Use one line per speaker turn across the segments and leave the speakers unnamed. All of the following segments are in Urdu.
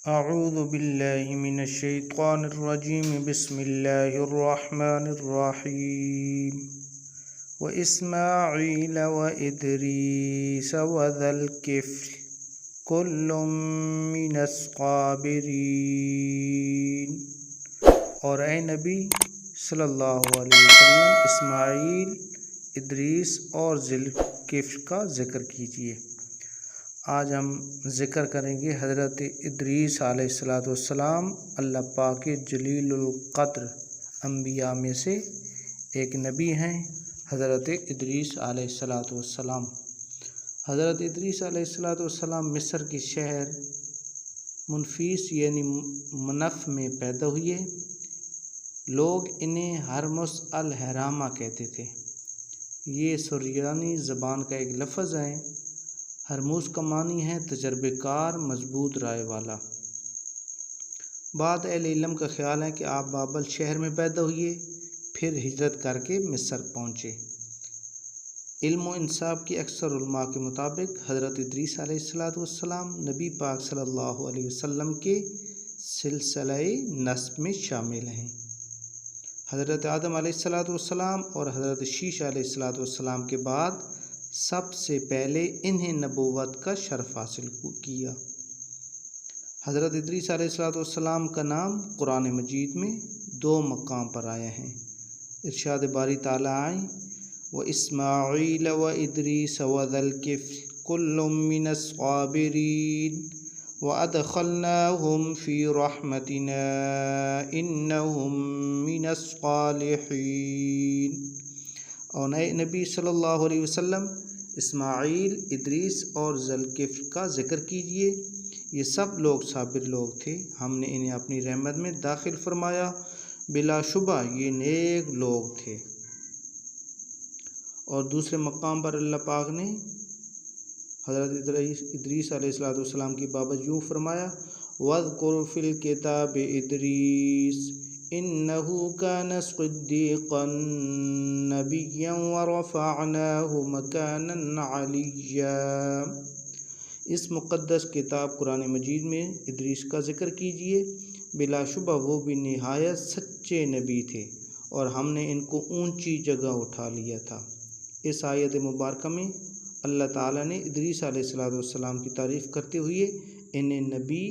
اعوذ باللہ من الشیطان الرجیم بسم اللہ الرحمن الرحیم وإسماعیل وإدریس وذا الکفل کل من الصابرین۔ اور اے نبی صلی اللہ علیہ وسلم اسماعیل، ادریس اور ذی الکفل کا ذکر کیجیے۔ آج ہم ذکر کریں گے حضرت ادریس علیہ السلام، اللہ پاک کے جلیل القدر انبیاء میں سے ایک نبی ہیں حضرت ادریس علیہ السلام۔ حضرت ادریس علیہ السلام مصر کے شہر منفیس یعنی منف میں پیدا ہوئے۔ لوگ انہیں ہرمس الحرامہ کہتے تھے۔ یہ سریانی زبان کا ایک لفظ ہے۔ ہرموز کا معنی ہے تجربے کار، مضبوط رائے والا۔ بعض اہل علم کا خیال ہے کہ آپ بابل شہر میں پیدا ہوئے، پھر ہجرت کر کے مصر پہنچے۔ علم و انصاف کی اکثر علماء کے مطابق حضرت ادریس علیہ السلام نبی پاک صلی اللہ علیہ وسلم کے سلسلہ نسب میں شامل ہیں۔ حضرت آدم علیہ السلام اور حضرت شیش علیہ السلام کے بعد سب سے پہلے انہیں نبوت کا شرف حاصل کیا۔ حضرت ادریس علیہ السلام کا نام قرآن مجید میں 2 مقام پر آیا ہے۔ ارشاد باری تعالیٰ آئیں وَإِسْمَاعِيلَ وَإِدْرِيسَ وَذَا الْكِفْلِ كُلٌّ مِّنَ الصَّابِرِينَ وَأَدْخَلْنَاهُمْ فِي رَحْمَتِنَا إِنَّهُمْ مِنَ الصَّالِحِينَ۔ اور نئے نبی صلی اللہ علیہ وسلم اسماعیل، ادریس اور ذی الکفل کا ذکر کیجیے۔ یہ سب لوگ صابر لوگ تھے، ہم نے انہیں اپنی رحمت میں داخل فرمایا، بلا شبہ یہ نیک لوگ تھے۔ اور دوسرے مقام پر اللہ پاک نے حضرت ادریس علیہ السلام کی بابت یوں فرمایا وَاذْكُرْ فِي الْكِتَابِ إِدْرِيسَ إِنَّهُ كَانَ صِدِّيقًا نَبِيًّا وَرَفَعْنَاهُ مَكَانًا عَلِيًّا۔ اس مقدس کتاب قرآن مجید میں ادریس کا ذکر کیجیے، بلا شبہ وہ بھی نہایت سچے نبی تھے اور ہم نے ان کو اونچی جگہ اٹھا لیا تھا۔ اس آیت مبارکہ میں اللہ تعالیٰ نے ادریس علیہ السلام کی تعریف کرتے ہوئے انہیں نبی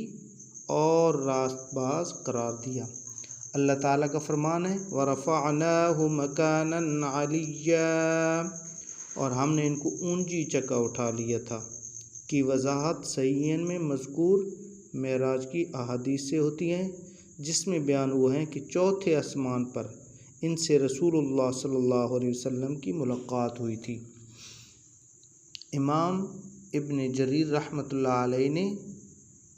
اور راست باز قرار دیا۔ اللہ تعالیٰ کا فرمان ہے وَرَفَعْنَاهُ مَكَانًا عَلِيًّا، اور ہم نے ان کو اونچی جگہ اٹھا لیا تھا کی وضاحت صحیحین میں مذکور معراج کی احادیث سے ہوتی ہیں، جس میں بیان ہوا ہے کہ چوتھے آسمان پر ان سے رسول اللہ صلی اللہ علیہ وسلم کی ملاقات ہوئی تھی۔ امام ابن جریر رحمۃ اللہ علیہ نے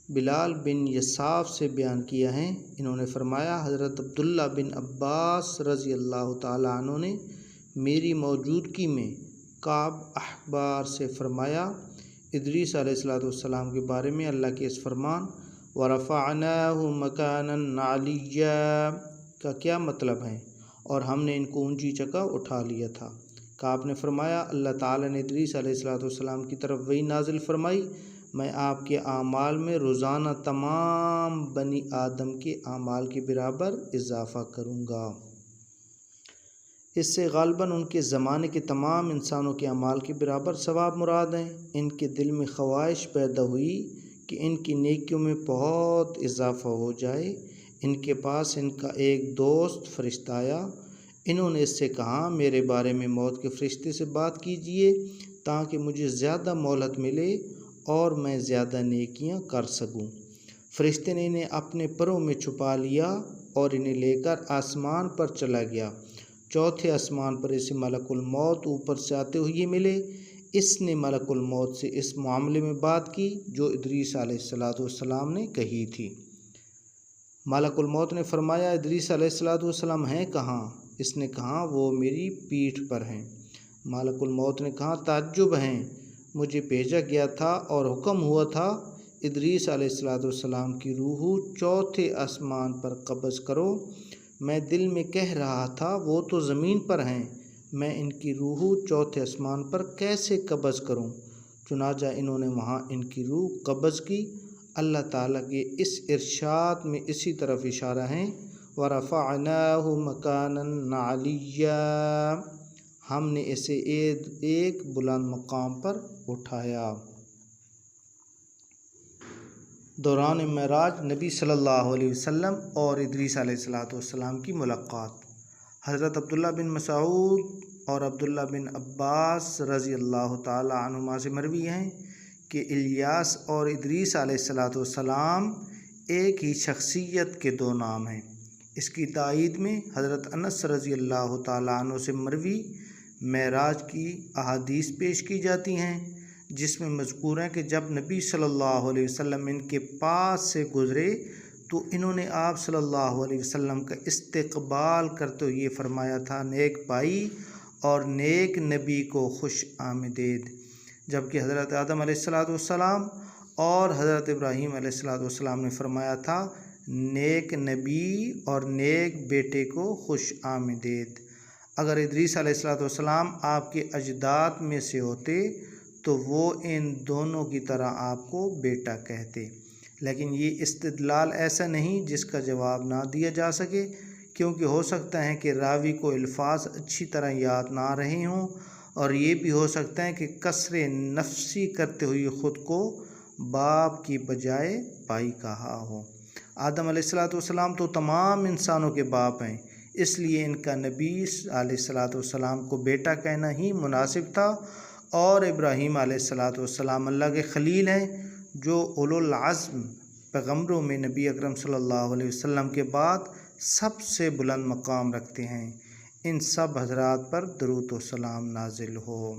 بلال بن یساف سے بیان کیا ہے، انہوں نے فرمایا حضرت عبداللہ بن عباس رضی اللہ تعالیٰ عنہ نے میری موجودگی میں کعب احبار سے فرمایا ادریس علیہ السلام کے بارے میں اللہ کے اس فرمان وَرَفَعْنَاهُ مَكَانًا عَلِيًّا کا کیا مطلب ہے، اور ہم نے ان کو اونچی جگہ اٹھا لیا تھا۔ کعب نے فرمایا اللہ تعالیٰ نے ادریس علیہ السلام کی طرف وحی نازل فرمائی، میں آپ کے اعمال میں روزانہ تمام بنی آدم کے اعمال کے برابر اضافہ کروں گا۔ اس سے غالباً ان کے زمانے کے تمام انسانوں کے اعمال کے برابر ثواب مراد ہیں۔ ان کے دل میں خواہش پیدا ہوئی کہ ان کی نیکیوں میں بہت اضافہ ہو جائے۔ ان کے پاس ان کا ایک دوست فرشتہ آیا، انہوں نے اس سے کہا میرے بارے میں موت کے فرشتے سے بات کیجیے تاکہ مجھے زیادہ مہلت ملے اور میں زیادہ نیکیاں کر سکوں۔ فرشتے نے انہیں اپنے پروں میں چھپا لیا اور انہیں لے کر آسمان پر چلا گیا۔ چوتھے آسمان پر اسے ملک الموت اوپر سے آتے ہوئے ملے۔ اس نے ملک الموت سے اس معاملے میں بات کی جو ادریس علیہ السلام نے کہی تھی۔ ملک الموت نے فرمایا ادریس علیہ السلام ہیں کہاں؟ اس نے کہا وہ میری پیٹھ پر ہیں۔ ملک الموت نے کہا تعجب ہیں، مجھے بھیجا گیا تھا اور حکم ہوا تھا ادریس علیہ السلام کی روح چوتھے آسمان پر قبض کرو۔ میں دل میں کہہ رہا تھا وہ تو زمین پر ہیں، میں ان کی روح چوتھے آسمان پر کیسے قبض کروں؟ چنانچہ انہوں نے وہاں ان کی روح قبض کی۔ اللہ تعالیٰ کے اس ارشاد میں اسی طرف اشارہ ہے، وَرَفَعْنَاهُ مَكَانًا عَلِيًّا، ہم نے اسے ایک بلند مقام پر اٹھایا۔ دوران معراج نبی صلی اللہ علیہ وسلم اور ادریس علیہ السلام کی ملاقات۔ حضرت عبداللہ بن مسعود اور عبداللہ بن عباس رضی اللہ تعالی عنہما سے مروی ہیں کہ الیاس اور ادریس علیہ السلام ایک ہی شخصیت کے دو نام ہیں۔ اس کی تائید میں حضرت انس رضی اللہ تعالی عنہ سے مروی معراج کی احادیث پیش کی جاتی ہیں، جس میں مذکور ہے کہ جب نبی صلی اللہ علیہ وسلم ان کے پاس سے گزرے تو انہوں نے آپ صلی اللہ علیہ وسلم کا استقبال کرتے ہوئے یہ فرمایا تھا، نیک بھائی اور نیک نبی کو خوش آمدید، جبکہ حضرت آدم علیہ السلام اور حضرت ابراہیم علیہ السلام نے فرمایا تھا، نیک نبی اور نیک بیٹے کو خوش آمدید۔ اگر ادریس علیہ السلام آپ کے اجداد میں سے ہوتے تو وہ ان دونوں کی طرح آپ کو بیٹا کہتے، لیکن یہ استدلال ایسا نہیں جس کا جواب نہ دیا جا سکے، کیونکہ ہو سکتا ہے کہ راوی کو الفاظ اچھی طرح یاد نہ رہے ہوں، اور یہ بھی ہو سکتا ہے کہ کسر نفسی کرتے ہوئے خود کو باپ کی بجائے بھائی کہا ہو۔ آدم علیہ السلام تو تمام انسانوں کے باپ ہیں، اس لیے ان کا نبی علیہ السلام کو بیٹا کہنا ہی مناسب تھا، اور ابراہیم علیہ السلام اللہ کے خلیل ہیں جو اولو العزم پیغمبروں میں نبی اکرم صلی اللہ علیہ وسلم کے بعد سب سے بلند مقام رکھتے ہیں۔ ان سب حضرات پر درود و سلام نازل ہو۔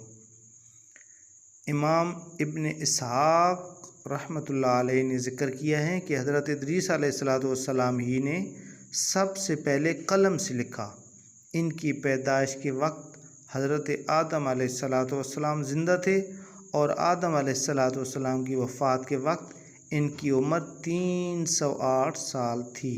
امام ابن اسحاق رحمۃ اللہ علیہ نے ذکر کیا ہے کہ حضرت ادریس علیہ السلام ہی نے سب سے پہلے قلم سے لکھا۔ ان کی پیدائش کے وقت حضرت آدم علیہ السلام زندہ تھے، اور آدم علیہ السلام کی وفات کے وقت ان کی عمر 308 سال تھی۔